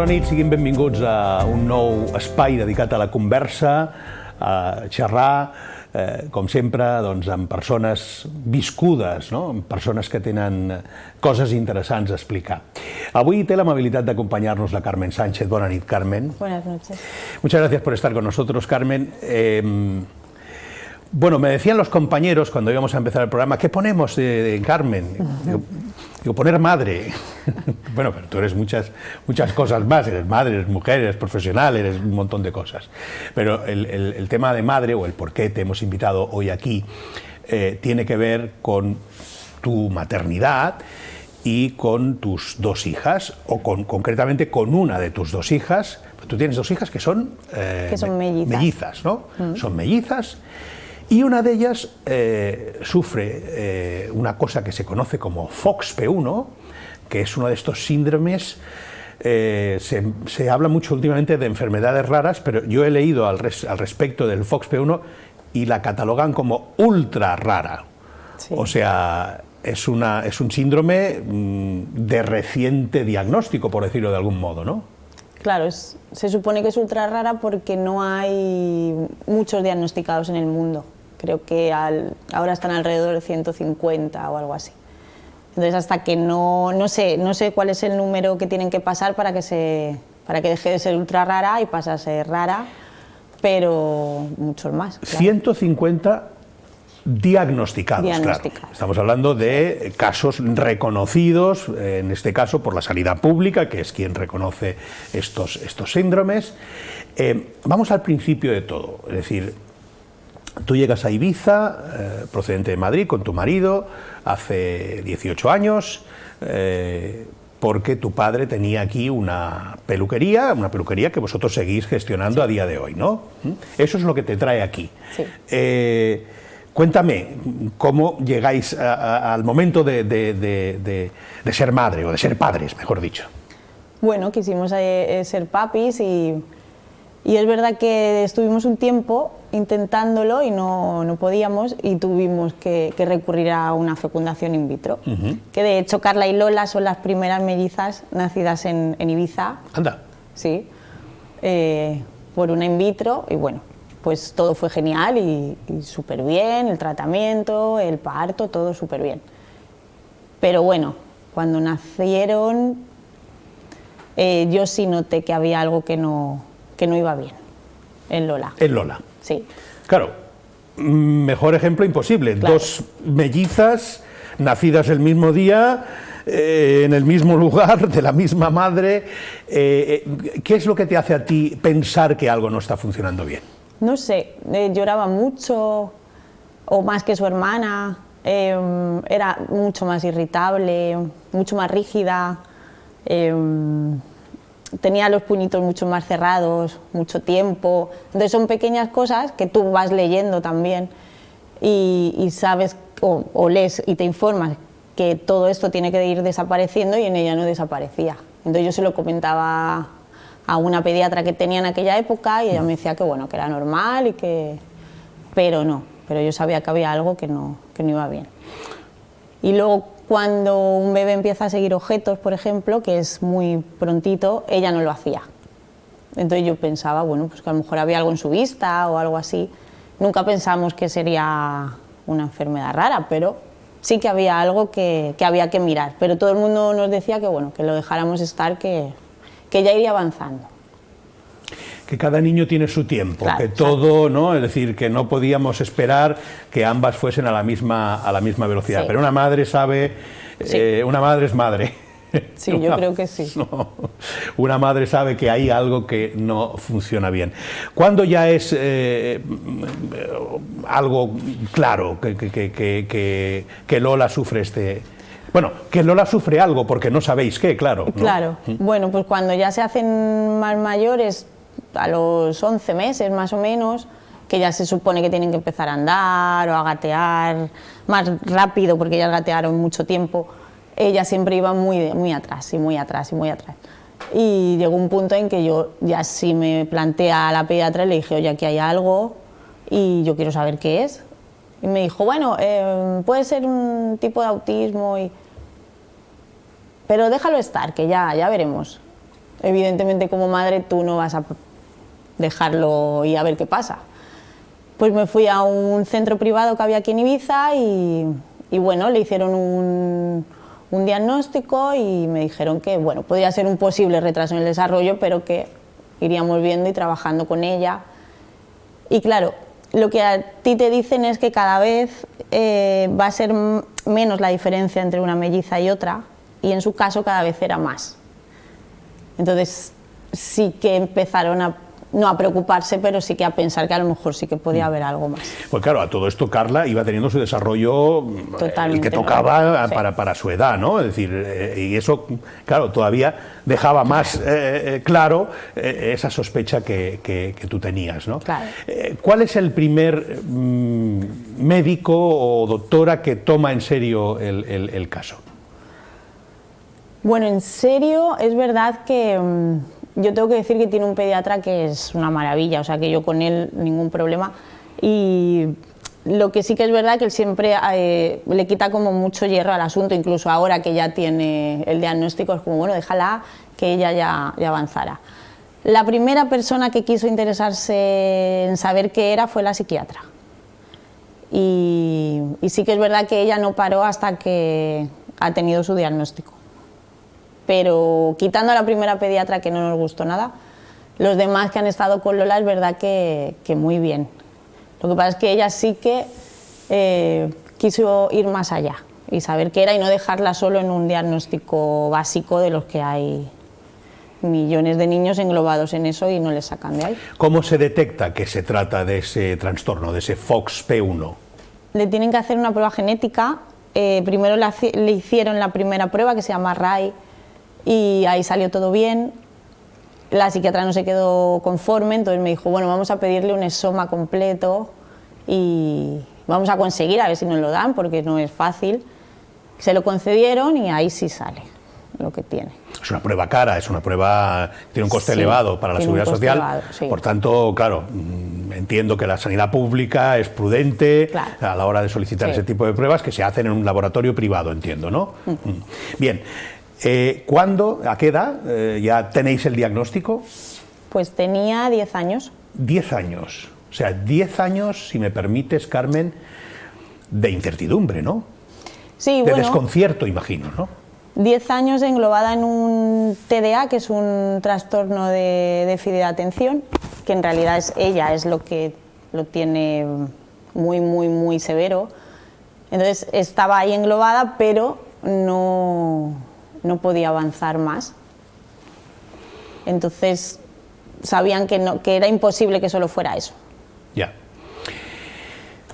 nit, siguin benvinguts a un nou espai dedicat a la conversa, a xerrar, com sempre, doncs, amb persones viscudes, no? Amb persones que tenen coses interessants a explicar. Avui té l'amabilitat d'acompanyar-nos la Carmen Sánchez. Bona nit, Carmen. Buenas noches. Muchas gracias por estar con nosotros, Carmen. Bueno, me decían los compañeros cuando íbamos a empezar el programa, ¿qué ponemos de Carmen? Digo, poner madre. Bueno, pero tú eres muchas cosas más, eres madre, eres mujer, eres profesional, eres un montón de cosas. Pero el tema de madre, o el por qué te hemos invitado hoy aquí, tiene que ver con tu maternidad y con tus dos hijas, o concretamente con una de tus dos hijas. Tú tienes dos hijas que son mellizas, ¿no? Son mellizas. Y una de ellas sufre una cosa que se conoce como FOXP1, que es uno de estos síndromes. Se habla mucho últimamente de enfermedades raras, pero yo he leído al respecto del FOXP1 y la catalogan como ultra rara. Sí. O sea, es un síndrome de reciente diagnóstico, por decirlo de algún modo, ¿no? Claro, se supone que es ultra rara porque no hay muchos diagnosticados en el mundo. Creo que ahora están alrededor de 150 o algo así. Entonces, hasta que no sé cuál es el número que tienen que pasar para que deje de ser ultra rara y pase a ser rara, pero muchos más. Claro. 150 diagnosticados, claro. Estamos hablando de casos reconocidos, en este caso por la sanidad pública, que es quien reconoce estos síndromes. Vamos al principio de todo, es decir, tú llegas a Ibiza, procedente de Madrid, con tu marido, hace 18 años, porque tu padre tenía aquí una peluquería que vosotros seguís gestionando a día de hoy, ¿no? Eso es lo que te trae aquí. Sí. Cuéntame, ¿cómo llegáis al momento de ser madre, o de ser padres, mejor dicho? Bueno, quisimos ser papis y es verdad que estuvimos un tiempo intentándolo y no podíamos, y tuvimos que recurrir a una fecundación in vitro. Que de hecho Carla y Lola son las primeras mellizas nacidas en Ibiza. Anda. Sí, por una in vitro, y bueno, pues todo fue genial y súper bien, el tratamiento, el parto, todo súper bien. Pero bueno, cuando nacieron yo sí noté que había algo que no iba bien en Lola. En Lola. Sí. Claro, mejor ejemplo imposible. Claro. Dos mellizas nacidas el mismo día, en el mismo lugar, de la misma madre. ¿Qué es lo que te hace a ti pensar que algo no está funcionando bien? No sé, lloraba mucho, o más que su hermana, era mucho más irritable, mucho más rígida, tenía los puñitos mucho más cerrados, mucho tiempo. Entonces son pequeñas cosas que tú vas leyendo también y sabes o lees y te informas que todo esto tiene que ir desapareciendo, y en ella no desaparecía. Entonces yo se lo comentaba a una pediatra que tenía en aquella época y ella me decía que bueno, que era normal pero yo sabía que había algo que no iba bien. Y luego, cuando un bebé empieza a seguir objetos, por ejemplo, que es muy prontito, ella no lo hacía. Entonces yo pensaba, bueno, pues que a lo mejor había algo en su vista o algo así. Nunca pensamos que sería una enfermedad rara, pero sí que había algo que había que mirar. Pero todo el mundo nos decía que bueno, que lo dejáramos estar, que ya iría avanzando. Que cada niño tiene su tiempo, claro, que todo, ¿no? Es decir, que no podíamos esperar que ambas fuesen a la misma velocidad. Sí. Pero una madre sabe, sí. Una madre es madre. Sí, yo creo que sí. No, una madre sabe que hay algo que no funciona bien. ¿Cuándo ya es algo claro que Lola sufre Bueno, que Lola sufre algo, porque no sabéis qué, claro, ¿no? Claro. Bueno, pues cuando ya se hacen más mayores, a los 11 meses más o menos, que ya se supone que tienen que empezar a andar o a gatear más rápido, porque ellas gatearon mucho tiempo, ella siempre iba muy atrás y muy atrás y muy atrás. Y llegó un punto en que yo ya sí me planteé a la pediatra y le dije, oye, aquí hay algo y yo quiero saber qué es. Y me dijo, bueno, puede ser un tipo de autismo, pero déjalo estar, que ya veremos. evidentemente como madre tú no vas a dejarlo y a ver qué pasa. Pues me fui a un centro privado que había aquí en Ibiza y bueno, le hicieron un diagnóstico y me dijeron que bueno, podía ser un posible retraso en el desarrollo, pero que iríamos viendo y trabajando con ella. Y claro, lo que a ti te dicen es que cada vez va a ser menos la diferencia entre una melliza y otra, y en su caso cada vez era más. Entonces sí que empezaron no a preocuparse, pero sí que a pensar que a lo mejor sí que podía haber algo más. Pues claro, a todo esto Carla iba teniendo su desarrollo el que tocaba sí. para su edad, ¿no? Es decir, y eso, claro, todavía dejaba más claro esa sospecha que tú tenías, ¿no? Claro. ¿Cuál es el primer médico o doctora que toma en serio el caso? Bueno, en serio, es verdad que yo tengo que decir que tiene un pediatra que es una maravilla, o sea que yo con él ningún problema. Y lo que sí que es verdad que él siempre le quita como mucho hierro al asunto, incluso ahora que ya tiene el diagnóstico, es como, bueno, déjala que ella ya avanzara. La primera persona que quiso interesarse en saber qué era fue la psiquiatra. Y sí que es verdad que ella no paró hasta que ha tenido su diagnóstico. Pero quitando a la primera pediatra, que no nos gustó nada, los demás que han estado con Lola es verdad que muy bien. Lo que pasa es que ella sí que quiso ir más allá y saber qué era y no dejarla solo en un diagnóstico básico de los que hay millones de niños englobados en eso y no les sacan de ahí. ¿Cómo se detecta que se trata de ese trastorno, de ese FOXP1? Le tienen que hacer una prueba genética. Primero le hicieron la primera prueba, que se llama RAI, y ahí salió todo bien. La psiquiatra no se quedó conforme, entonces me dijo, bueno, vamos a pedirle un exoma completo y vamos a conseguir, a ver si nos lo dan, porque no es fácil. Se lo concedieron y ahí sí sale lo que tiene. Es una prueba cara, es una prueba que tiene un coste elevado para la seguridad social. Elevado, sí. Por tanto, claro, entiendo que la sanidad pública es prudente a la hora de solicitar ese tipo de pruebas que se hacen en un laboratorio privado, entiendo, ¿no? Bien. ¿Cuándo, a qué edad ya tenéis el diagnóstico? Pues tenía 10 años. 10 años. O sea, 10 años, si me permites, Carmen, de incertidumbre, ¿no? Sí, de desconcierto, imagino, ¿no? 10 años englobada en un TDA, que es un trastorno de déficit de atención, que en realidad ella es lo que lo tiene muy, muy, muy severo. Entonces estaba ahí englobada, pero no podía avanzar más. Entonces sabían que era imposible que solo fuera eso. Ya.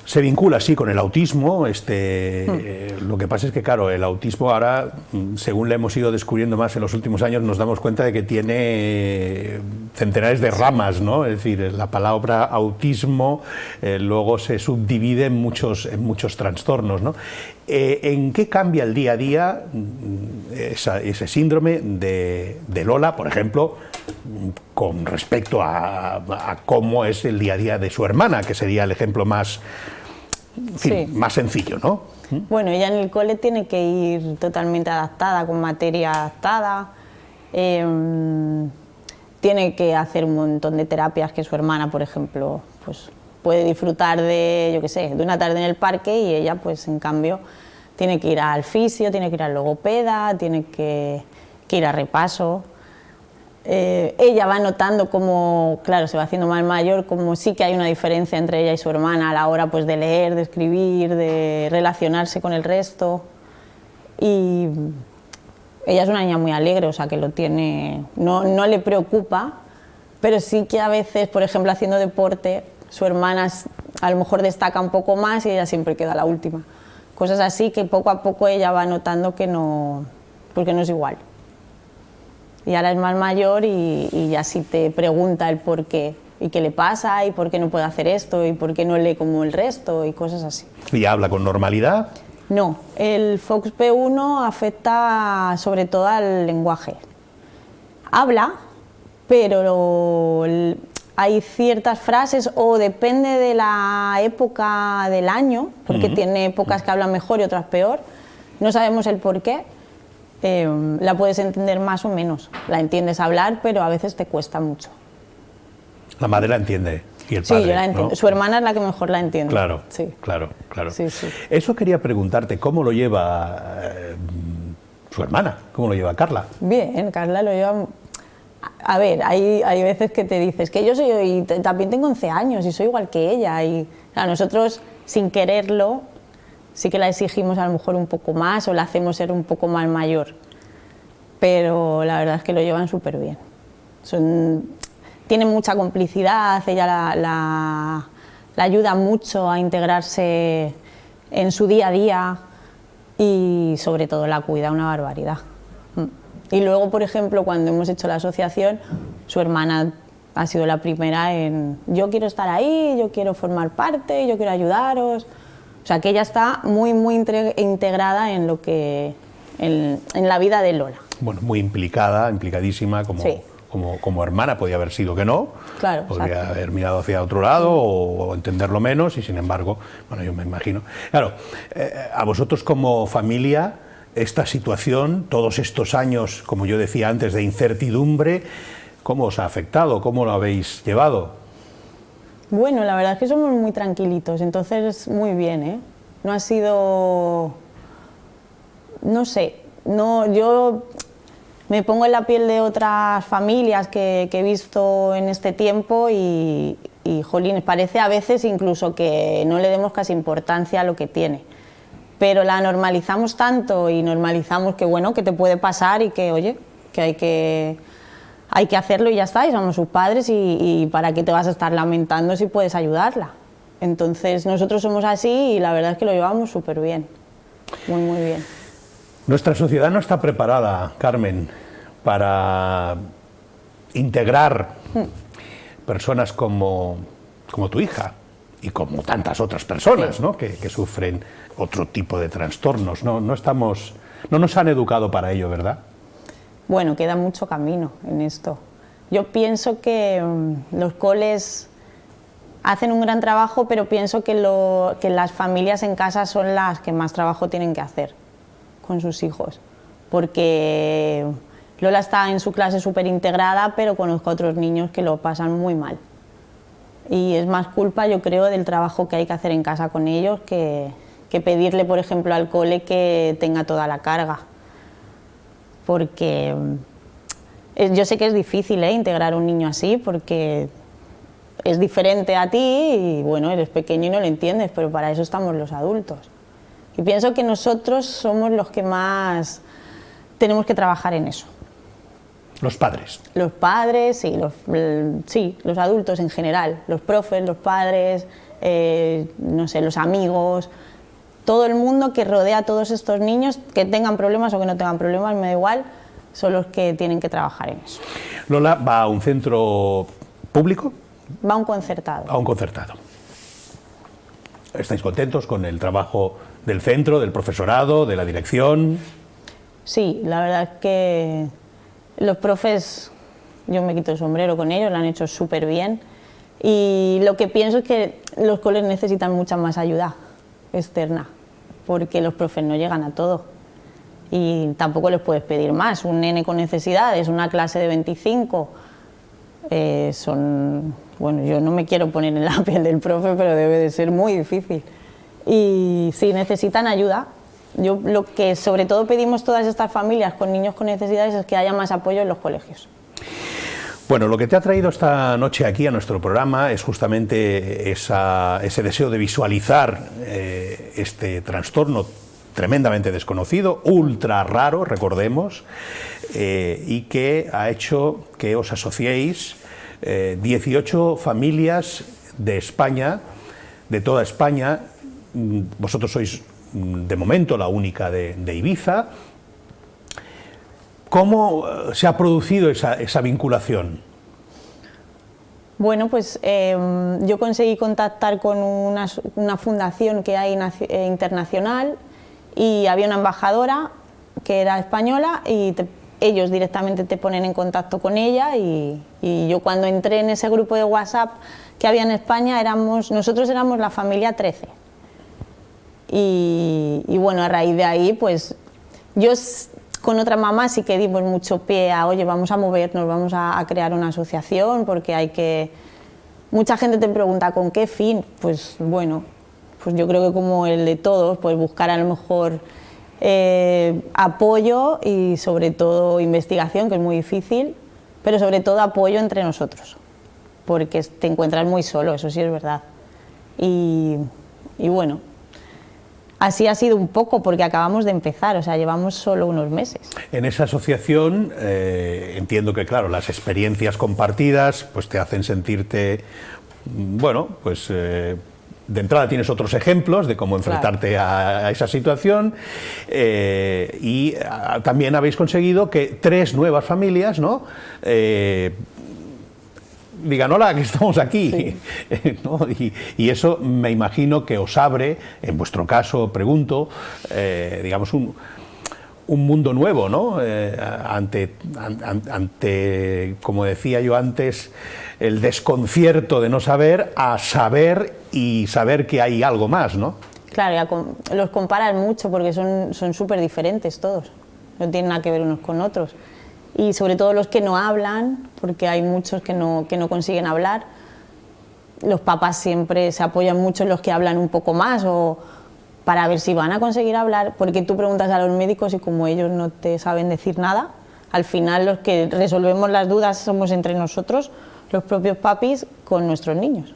Se vincula, sí, con el autismo. Lo que pasa es que, claro, el autismo ahora, según le hemos ido descubriendo más en los últimos años, nos damos cuenta de que tiene centenares de ramas, ¿no? Es decir, la palabra autismo luego se subdivide en muchos trastornos, ¿no? ¿En qué cambia el día a día ese síndrome de Lola, por ejemplo, con respecto a cómo es el día a día de su hermana, que sería el ejemplo más, en fin, más sencillo, ¿no? Bueno, ella en el cole tiene que ir totalmente adaptada, con materia adaptada, tiene que hacer un montón de terapias que su hermana, por ejemplo, pues puede disfrutar de, yo qué sé, de una tarde en el parque, y ella, pues en cambio, tiene que ir al fisio, tiene que ir al logopeda, tiene que ir a repaso. Ella va notando como, claro, se va haciendo más mayor, como sí que hay una diferencia entre ella y su hermana a la hora, pues, de leer, de escribir, de relacionarse con el resto. Y ella es una niña muy alegre, o sea que lo tiene, no le preocupa, pero sí que a veces, por ejemplo, haciendo deporte, su hermana a lo mejor destaca un poco más y ella siempre queda la última. Cosas así que poco a poco ella va notando que no, porque no es igual. Y ahora es más mayor y ya sí te pregunta el por qué y qué le pasa y por qué no puede hacer esto y por qué no lee como el resto y cosas así. ¿Y habla con normalidad? No, el FOXP1 afecta sobre todo al lenguaje. Habla, pero hay ciertas frases, o depende de la época del año, porque tiene épocas que hablan mejor y otras peor, no sabemos el por qué, la puedes entender más o menos. La entiendes hablar, pero a veces te cuesta mucho. La madre la entiende y el padre, sí, yo la entiendo. ¿no? Su hermana es la que mejor la entiende. Claro, sí. claro. Sí, sí. Eso quería preguntarte, ¿cómo lo lleva su hermana? ¿Cómo lo lleva Carla? Bien, Carla lo lleva... A ver, hay veces que te dices que yo soy, también tengo 11 años y soy igual que ella. Y a nosotros, sin quererlo, sí que la exigimos a lo mejor un poco más o la hacemos ser un poco más mayor. Pero la verdad es que lo llevan súper bien. Tienen mucha complicidad, ella la ayuda mucho a integrarse en su día a día y sobre todo la cuida una barbaridad. Y luego, por ejemplo, cuando hemos hecho la asociación, su hermana ha sido la primera en yo quiero estar ahí, yo quiero formar parte, yo quiero ayudaros. O sea, que ella está muy integrada en lo que en la vida de Lola. Bueno, muy implicadísima como, sí. como hermana, podía haber sido que no, claro, podría exacto. haber mirado hacia otro lado o entenderlo menos y sin embargo, bueno, yo me imagino. Claro, a vosotros como familia, esta situación, todos estos años, como yo decía antes, de incertidumbre, ¿cómo os ha afectado? ¿Cómo lo habéis llevado? Bueno, la verdad es que somos muy tranquilitos, entonces muy bien, ¿eh? No ha sido... No sé, yo me pongo en la piel de otras familias que he visto en este tiempo y jolín, parece a veces incluso que no le demos casi importancia a lo que tiene. Pero la normalizamos tanto y normalizamos que bueno, que te puede pasar y que oye, que hay que hacerlo y ya está, y somos sus padres y para qué te vas a estar lamentando si puedes ayudarla. Entonces nosotros somos así y la verdad es que lo llevamos súper bien, muy bien. Nuestra sociedad no está preparada, Carmen, para integrar personas como tu hija y como tantas otras personas, ¿no? que sufren otro tipo de trastornos. No nos han educado para ello, ¿verdad? Bueno, queda mucho camino en esto. Yo pienso que los coles hacen un gran trabajo, pero pienso que las familias en casa son las que más trabajo tienen que hacer con sus hijos. Porque Lola está en su clase súper integrada, pero conozco a otros niños que lo pasan muy mal. Y es más culpa, yo creo, del trabajo que hay que hacer en casa con ellos que pedirle, por ejemplo, al cole que tenga toda la carga. Porque yo sé que es difícil integrar a un niño así, porque es diferente a ti y bueno, eres pequeño y no lo entiendes, pero para eso estamos los adultos. Y pienso que nosotros somos los que más tenemos que trabajar en eso. Los padres. Los padres, sí, los adultos en general, los profes, los padres, no sé, los amigos, todo el mundo que rodea a todos estos niños, que tengan problemas o que no tengan problemas, me da igual, son los que tienen que trabajar en eso. Lola va a un centro público. Va a un concertado. A un concertado. ¿Estáis contentos con el trabajo del centro, del profesorado, de la dirección? Sí, la verdad es que los profes, yo me quito el sombrero con ellos, lo han hecho súper bien. Y lo que pienso es que los coles necesitan mucha más ayuda externa, porque los profes no llegan a todo. Y tampoco les puedes pedir más. Un nene con necesidades, una clase de 25, bueno, yo no me quiero poner en la piel del profe, pero debe de ser muy difícil. Y sí, necesitan ayuda. Yo lo que sobre todo pedimos todas estas familias con niños con necesidades es que haya más apoyo en los colegios. Bueno, lo que te ha traído esta noche aquí a nuestro programa es justamente ese deseo de visualizar este trastorno tremendamente desconocido, ultra raro, recordemos, y que ha hecho que os asociéis 18 familias de España, de toda España. Vosotros sois de momento la única de Ibiza. ¿Cómo se ha producido esa vinculación? Bueno, pues yo conseguí contactar con una fundación que hay internacional y había una embajadora que era española y ellos directamente te ponen en contacto con ella y yo cuando entré en ese grupo de WhatsApp que había en España, nosotros éramos la familia 13. Y bueno, a raíz de ahí, pues yo Con otras mamás sí que dimos mucho pie a, oye, vamos a movernos, vamos a crear una asociación, porque hay que... Mucha gente te pregunta, ¿con qué fin? Pues bueno, pues yo creo que como el de todos, pues buscar a lo mejor apoyo y sobre todo investigación, que es muy difícil, pero sobre todo apoyo entre nosotros, porque te encuentras muy solo, eso sí es verdad. Y bueno, así ha sido un poco, porque acabamos de empezar, o sea, llevamos solo unos meses. En esa asociación entiendo que, claro, las experiencias compartidas pues te hacen sentirte, bueno, pues de entrada tienes otros ejemplos de cómo enfrentarte a esa situación y también habéis conseguido que 3 nuevas familias, ¿no? Digan, hola, que estamos aquí, sí. ¿No? Y eso me imagino que os abre, en vuestro caso, pregunto, digamos, un mundo nuevo, ¿no? Ante, como decía yo antes, el desconcierto de no saber, a saber y saber que hay algo más, ¿no? Claro, los comparas mucho porque son súper diferentes todos, no tienen nada que ver unos con otros. Y sobre todo los que no hablan, porque hay muchos que no consiguen hablar. Los papás siempre se apoyan mucho en los que hablan un poco más o para ver si van a conseguir hablar, porque tú preguntas a los médicos y como ellos no te saben decir nada, al final los que resolvemos las dudas somos entre nosotros, los propios papis, con nuestros niños,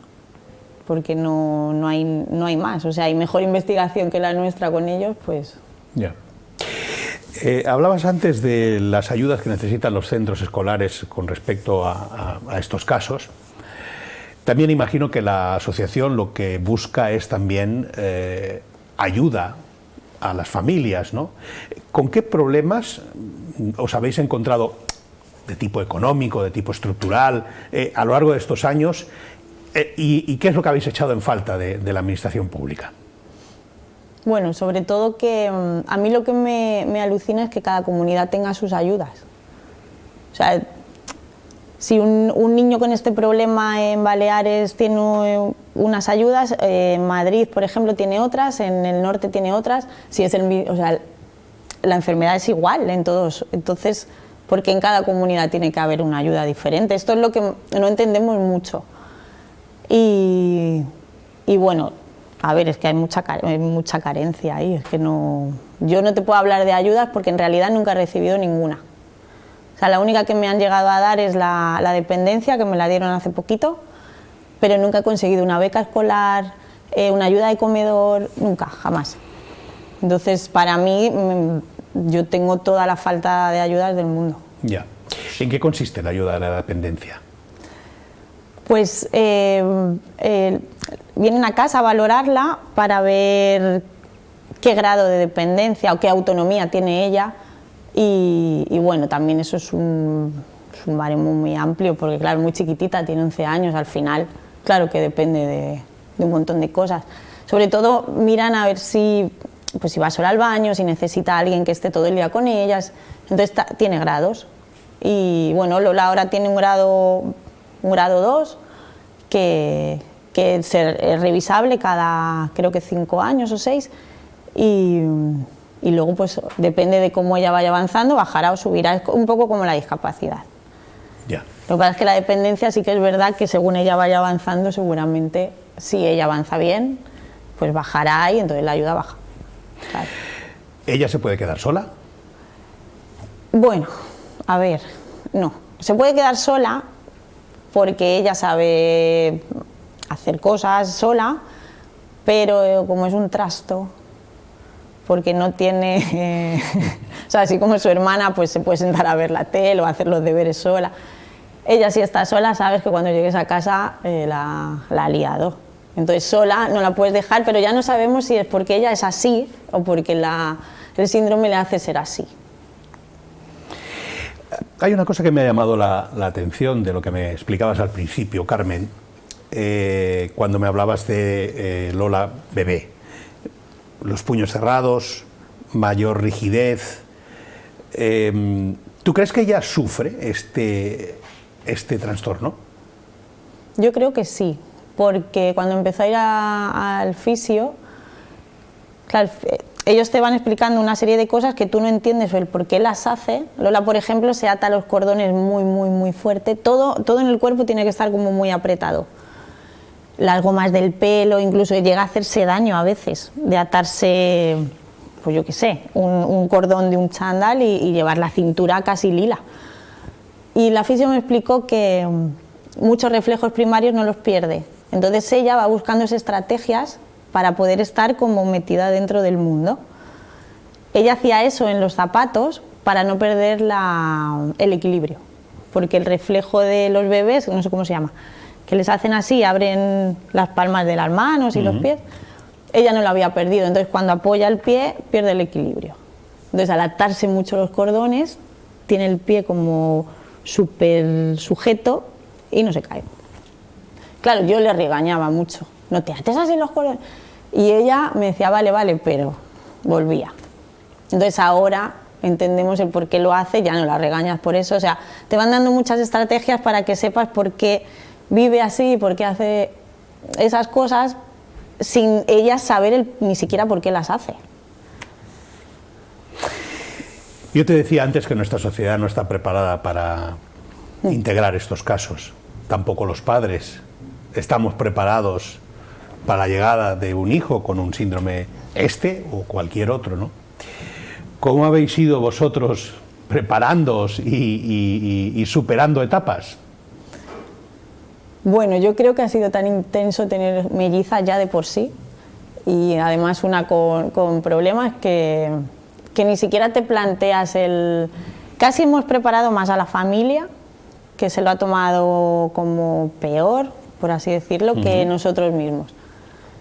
porque no hay más, o sea, hay mejor investigación que la nuestra con ellos, pues... Ya. Hablabas antes de las ayudas que necesitan los centros escolares con respecto a estos casos. También imagino que la asociación lo que busca es también ayuda a las familias, ¿no? ¿Con qué problemas os habéis encontrado de tipo económico, de tipo estructural, a lo largo de estos años? ¿Y qué es lo que habéis echado en falta de la administración pública? Bueno, sobre todo que a mí lo que me alucina es que cada comunidad tenga sus ayudas. O sea, si un niño con este problema en Baleares tiene unas ayudas, en Madrid, por ejemplo, tiene otras, en el norte tiene otras, si es o sea, la enfermedad es igual en todos, entonces, ¿por qué en cada comunidad tiene que haber una ayuda diferente? Esto es lo que no entendemos mucho. Y bueno, a ver, es que hay mucha carencia ahí, es que no... Yo no te puedo hablar de ayudas porque en realidad nunca he recibido ninguna. O sea, la única que me han llegado a dar es la dependencia, que me la dieron hace poquito, pero nunca he conseguido una beca escolar, una ayuda de comedor, nunca, jamás. Entonces, para mí, yo tengo toda la falta de ayudas del mundo. Ya. ¿En qué consiste la ayuda de la dependencia? Pues vienen a casa a valorarla para ver qué grado de dependencia o qué autonomía tiene ella y bueno, también eso es un baremo muy amplio porque claro, muy chiquitita, tiene 11 años, al final claro que depende de un montón de cosas. Sobre todo miran a ver si va sola al baño, si necesita a alguien que esté todo el día con ellas, entonces tiene grados y bueno, Lola ahora tiene un grado 2 que es revisable cada, creo que 5 años o 6 y luego pues depende de cómo ella vaya avanzando, bajará o subirá, es un poco como la discapacidad. Ya. Lo que pasa es que la dependencia sí que es verdad que según ella vaya avanzando seguramente si ella avanza bien pues bajará y entonces la ayuda baja. Claro. ¿Ella se puede quedar sola? Bueno, a ver, no, se puede quedar sola porque ella sabe hacer cosas sola, pero como es un trasto, porque no tiene, o sea, así como su hermana, pues se puede sentar a ver la tele o hacer los deberes sola. Ella si está sola, sabes que cuando llegues a casa la ha liado. Entonces sola no la puedes dejar, pero ya no sabemos si es porque ella es así o porque el síndrome le hace ser así. Hay una cosa que me ha llamado la atención de lo que me explicabas al principio, Carmen, cuando me hablabas de Lola bebé. Los puños cerrados, mayor rigidez. ¿Tú crees que ella sufre este trastorno? Yo creo que sí, porque cuando empezó a ir al fisio, claro, ellos te van explicando una serie de cosas que tú no entiendes o el por qué las hace. Lola, por ejemplo, se ata los cordones muy fuerte. Todo en el cuerpo tiene que estar como muy apretado. Las gomas del pelo, incluso llega a hacerse daño a veces, de atarse, pues yo qué sé, un cordón de un chándal y llevar la cintura casi lila. Y la fisio me explicó que muchos reflejos primarios no los pierde. Entonces ella va buscando esas estrategias para poder estar como metida dentro del mundo. Ella hacía eso en los zapatos para no perder el equilibrio, porque el reflejo de los bebés, no sé cómo se llama, que les hacen así, abren las palmas de las manos y los pies, ella no lo había perdido, entonces cuando apoya el pie pierde el equilibrio. Entonces al atarse mucho los cordones, tiene el pie como súper sujeto y no se cae. Claro, yo le regañaba mucho, no te ates así los cordones. Y ella me decía, vale, pero volvía. Entonces ahora entendemos el por qué lo hace, ya no la regañas por eso. O sea, te van dando muchas estrategias para que sepas por qué vive así, por qué hace esas cosas, sin ella saber ni siquiera por qué las hace. Yo te decía antes que nuestra sociedad no está preparada para integrar estos casos. Tampoco los padres estamos preparados para la llegada de un hijo con un síndrome o cualquier otro, ¿no? ¿Cómo habéis ido vosotros preparándoos y superando etapas? Bueno, yo creo que ha sido tan intenso tener mellizas ya de por sí, y además una con problemas que ni siquiera te planteas el... Casi hemos preparado más a la familia, que se lo ha tomado como peor, por así decirlo, que nosotros mismos.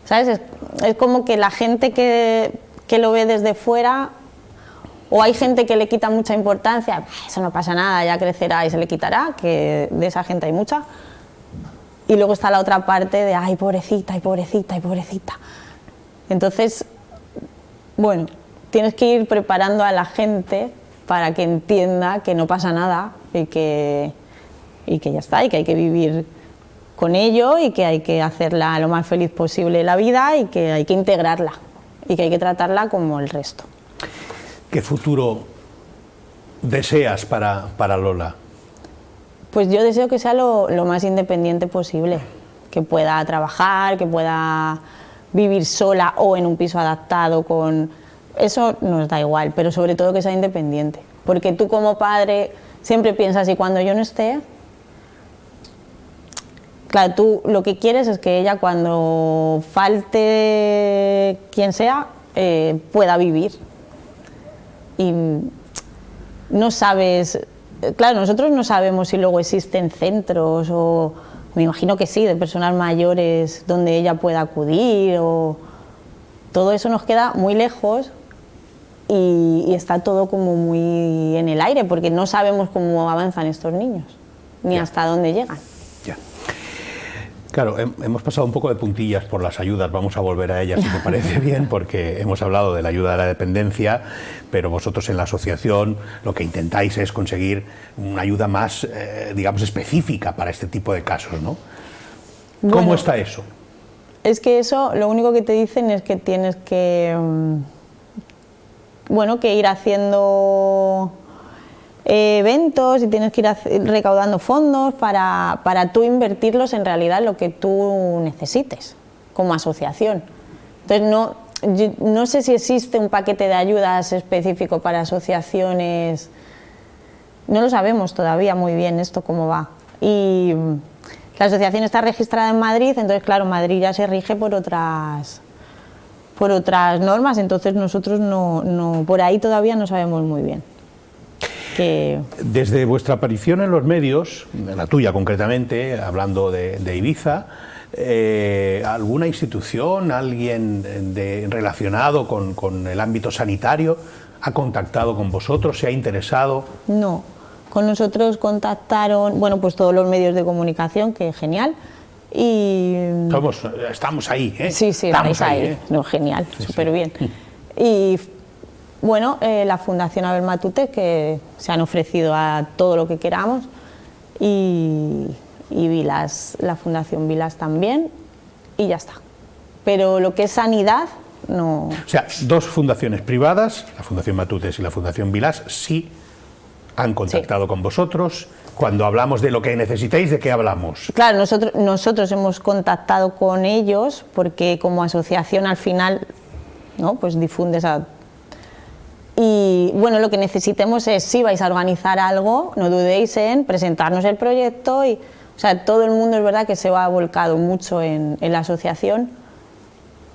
¿Sabes? Es como que la gente que lo ve desde fuera, o hay gente que le quita mucha importancia, eso no pasa nada, ya crecerá y se le quitará, que de esa gente hay mucha. Y luego está la otra parte de, ay, pobrecita, y pobrecita, y pobrecita. Entonces, bueno, tienes que ir preparando a la gente para que entienda que no pasa nada y que ya está, y que hay que vivir con ello y que hay que hacerla lo más feliz posible la vida y que hay que integrarla y que hay que tratarla como el resto. ¿Qué futuro deseas para Lola? Pues yo deseo que sea lo más independiente posible, que pueda trabajar, que pueda vivir sola o en un piso adaptado con... Eso nos da igual, pero sobre todo que sea independiente, porque tú como padre siempre piensas, y cuando yo no esté... Claro, tú lo que quieres es que ella, cuando falte quien sea, pueda vivir. Y no sabes... Claro, nosotros no sabemos si luego existen centros, o me imagino que sí, de personas mayores donde ella pueda acudir, o todo eso nos queda muy lejos y está todo como muy en el aire, porque no sabemos cómo avanzan estos niños, ni hasta dónde llegan. Claro, hemos pasado un poco de puntillas por las ayudas, vamos a volver a ellas si te parece bien, porque hemos hablado de la ayuda a la dependencia, pero vosotros en la asociación lo que intentáis es conseguir una ayuda más, digamos, específica para este tipo de casos, ¿no? ¿Cómo Bueno, está eso? Es que eso, lo único que te dicen es que tienes que, bueno, que ir haciendo eventos y tienes que ir recaudando fondos para tú invertirlos en realidad en lo que tú necesites como asociación. Entonces no sé si existe un paquete de ayudas específico para asociaciones, no lo sabemos todavía muy bien esto cómo va. Y la asociación está registrada en Madrid, entonces claro, Madrid ya se rige por otras normas, entonces nosotros no por ahí todavía no sabemos muy bien. Desde vuestra aparición en los medios, la tuya concretamente, hablando de Ibiza, ¿alguna institución, alguien relacionado con el ámbito sanitario ha contactado con vosotros, se ha interesado? No, con nosotros contactaron, bueno, pues todos los medios de comunicación, que genial, y... Estamos ahí, ¿eh? Sí, estamos ahí, ¿eh? No, genial, súper bien. Y... Bueno, la Fundación Abel Matute, que se han ofrecido a todo lo que queramos, y Vilas, la Fundación Vilas también, y ya está. Pero lo que es sanidad, no... O sea, dos fundaciones privadas, la Fundación Matutes y la Fundación Vilàs, sí han contactado con vosotros. Cuando hablamos de lo que necesitéis, ¿de qué hablamos? Claro, nosotros hemos contactado con ellos porque como asociación al final, ¿no?, pues difundes a... Y bueno, lo que necesitemos es, si vais a organizar algo, no dudéis en presentarnos el proyecto. Y, o sea, todo el mundo es verdad que se va volcado mucho en la asociación,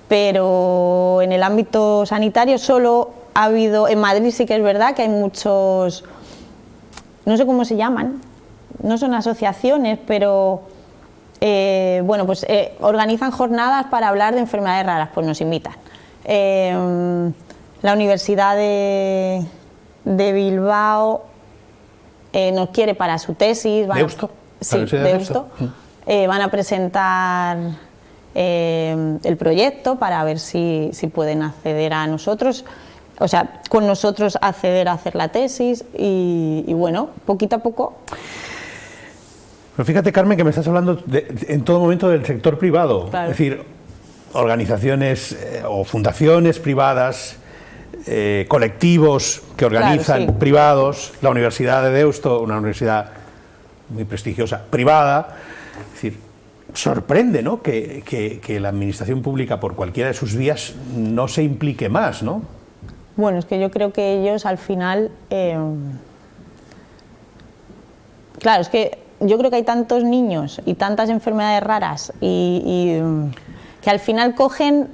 pero en el ámbito sanitario solo ha habido, en Madrid sí que es verdad que hay muchos, no sé cómo se llaman, no son asociaciones, pero bueno, pues organizan jornadas para hablar de enfermedades raras, pues nos invitan. La Universidad de Bilbao nos quiere para su tesis. ¿Deusto? Sí, Deusto. Van a presentar el proyecto para ver si pueden acceder a nosotros, o sea, con nosotros acceder a hacer la tesis y bueno, poquito a poco. Pero fíjate, Carmen, que me estás hablando en todo momento del sector privado, claro. Es decir, organizaciones o fundaciones privadas, colectivos que organizan, claro, sí, privados, la Universidad de Deusto, una universidad muy prestigiosa, privada. Es decir, sorprende, ¿no?, que la administración pública, por cualquiera de sus vías, no se implique más, ¿no? Bueno, es que yo creo que ellos al final... Claro, es que yo creo que hay tantos niños y tantas enfermedades raras y que al final cogen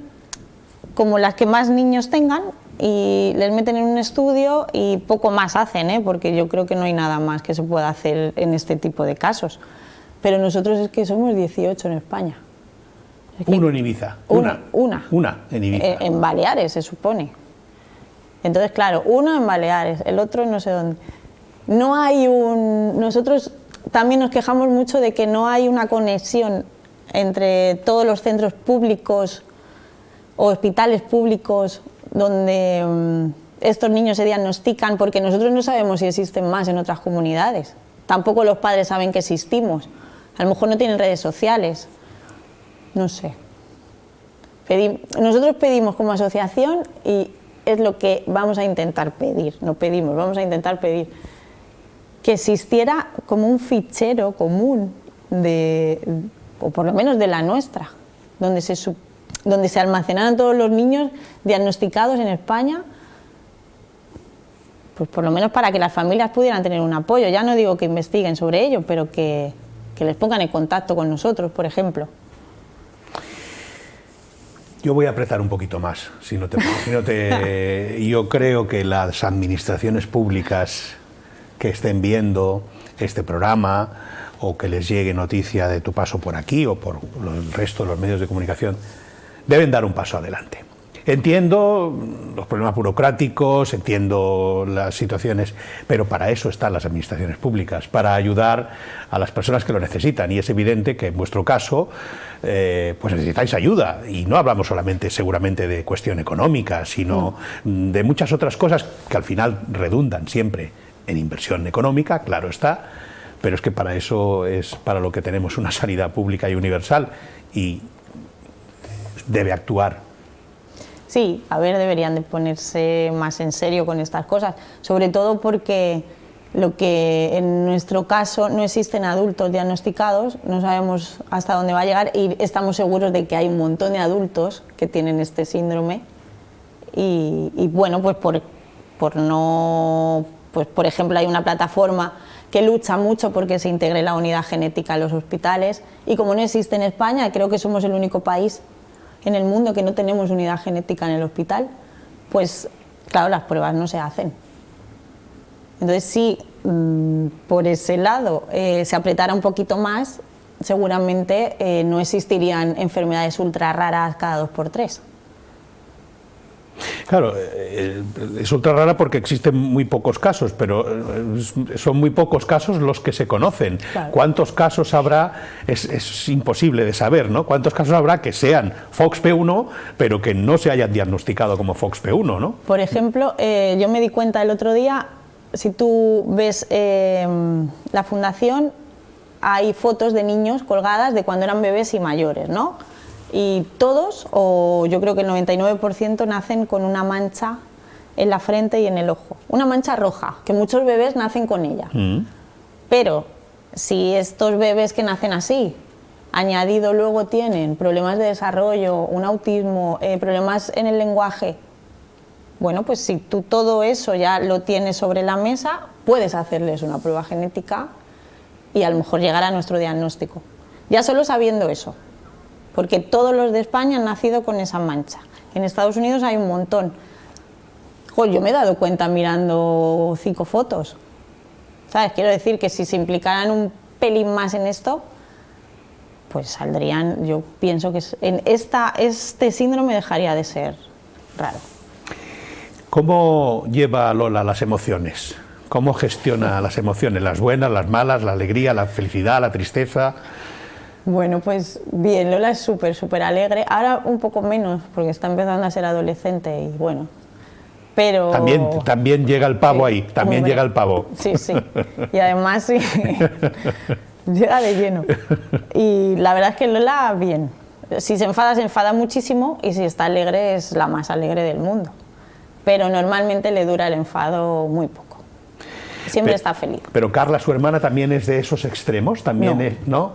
como las que más niños tengan y les meten en un estudio y poco más hacen, porque yo creo que no hay nada más que se pueda hacer en este tipo de casos. Pero nosotros es que somos 18 en España. Es que uno en Ibiza. Una en Ibiza. En Baleares, se supone. Entonces, claro, uno en Baleares, el otro no sé dónde. No hay un... Nosotros también nos quejamos mucho de que no hay una conexión entre todos los centros públicos o hospitales públicos donde estos niños se diagnostican, porque nosotros no sabemos si existen más en otras comunidades. Tampoco los padres saben que existimos. A lo mejor no tienen redes sociales. No sé. Nosotros pedimos como asociación y es lo que vamos a intentar pedir. No pedimos, vamos a intentar pedir que existiera como un fichero común o por lo menos de la nuestra, donde se almacenaran todos los niños diagnosticados en España, pues por lo menos para que las familias pudieran tener un apoyo. Ya no digo que investiguen sobre ello, pero que les pongan en contacto con nosotros, por ejemplo. Yo voy a apretar un poquito más, yo creo que las administraciones públicas que estén viendo este programa o que les llegue noticia de tu paso por aquí o por el resto de los medios de comunicación, deben dar un paso adelante. Entiendo los problemas burocráticos, entiendo las situaciones, pero para eso están las administraciones públicas, para ayudar a las personas que lo necesitan, y es evidente que en vuestro caso pues necesitáis ayuda, y no hablamos solamente seguramente de cuestión económica, sino de muchas otras cosas que al final redundan siempre en inversión económica, claro está, pero es que para eso es para lo que tenemos una sanidad pública y universal, y debe actuar. Sí, a ver, deberían de ponerse más en serio con estas cosas, sobre todo porque lo que en nuestro caso no existen adultos diagnosticados, no sabemos hasta dónde va a llegar y estamos seguros de que hay un montón de adultos que tienen este síndrome y bueno, pues por ejemplo, hay una plataforma que lucha mucho porque se integre la unidad genética en los hospitales y como no existe en España, creo que somos el único país en el mundo que no tenemos unidad genética en el hospital, pues claro, las pruebas no se hacen. Entonces si por ese lado se apretara un poquito más, seguramente no existirían enfermedades ultra raras cada 2×3. Claro, es ultra rara porque existen muy pocos casos, pero son muy pocos casos los que se conocen. Claro. ¿Cuántos casos habrá? Es imposible de saber, ¿no? ¿Cuántos casos habrá que sean FOXP1, pero que no se hayan diagnosticado como FOXP1, ¿no? Por ejemplo, yo me di cuenta el otro día, si tú ves la fundación, hay fotos de niños colgadas de cuando eran bebés y mayores, ¿no? Y todos, o yo creo que el 99%, nacen con una mancha en la frente y en el ojo. Una mancha roja, que muchos bebés nacen con ella. Pero si estos bebés que nacen así, añadido luego tienen problemas de desarrollo, un autismo, problemas en el lenguaje, bueno, pues si tú todo eso ya lo tienes sobre la mesa, puedes hacerles una prueba genética y a lo mejor llegar a nuestro diagnóstico. Ya solo sabiendo eso, porque todos los de España han nacido con esa mancha. En Estados Unidos hay un montón. Joder, yo me he dado cuenta mirando 5 fotos. ¿Sabes? Quiero decir que si se implicaran un pelín más en esto, pues saldrían, yo pienso que este síndrome dejaría de ser raro. ¿Cómo lleva Lola las emociones? ¿Cómo gestiona las emociones? Las buenas, las malas, la alegría, la felicidad, la tristeza. Bueno, pues bien, Lola es súper alegre. Ahora un poco menos, porque está empezando a ser adolescente y bueno. Pero también llega el pavo ahí, también hombre, llega el pavo. Sí. Y además sí, llega de lleno. Y la verdad es que Lola, bien. Si se enfada muchísimo, y si está alegre, es la más alegre del mundo. Pero normalmente le dura el enfado muy poco. Siempre está feliz. Pero Carla, su hermana, también es de esos extremos, también no.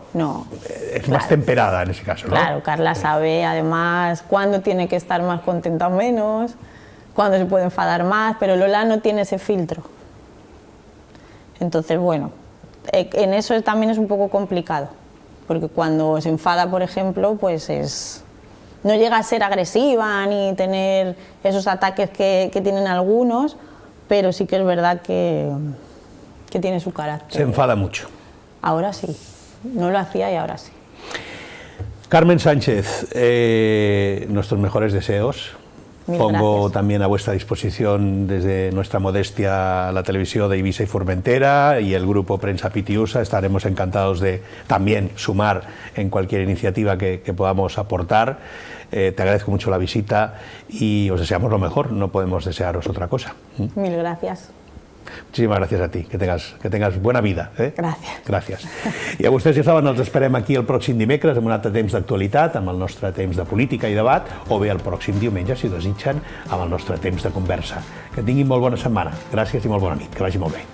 Es más temperada en ese caso, ¿no? Claro, Carla sabe además cuándo tiene que estar más contenta o menos, cuándo se puede enfadar más, pero Lola no tiene ese filtro. Entonces, bueno, en eso también es un poco complicado, porque cuando se enfada, por ejemplo, pues no llega a ser agresiva ni tener esos ataques que tienen algunos, pero sí que es verdad que tiene su carácter. Se enfada mucho. Ahora sí, no lo hacía y ahora sí. Carmen Sánchez, nuestros mejores deseos. Pongo también a vuestra disposición desde nuestra modestia la televisión de Eivissa y Formentera y el grupo Prensa Pitiusa. Estaremos encantados de también sumar en cualquier iniciativa que podamos aportar. Te agradezco mucho la visita y os deseamos lo mejor, no podemos desearos otra cosa. Mil gracias. Muchísimas gràcies a ti, que tengas buena vida. Gràcies. I a vostès, ja saben, ens esperem aquí el pròxim dimecres amb un altre temps d'actualitat, amb el nostre temps de política i debat, o bé el pròxim diumenge, si desitgen, amb el nostre temps de conversa. Que tinguin molt bona setmana. Gràcies i molt bona nit. Que vagi molt bé.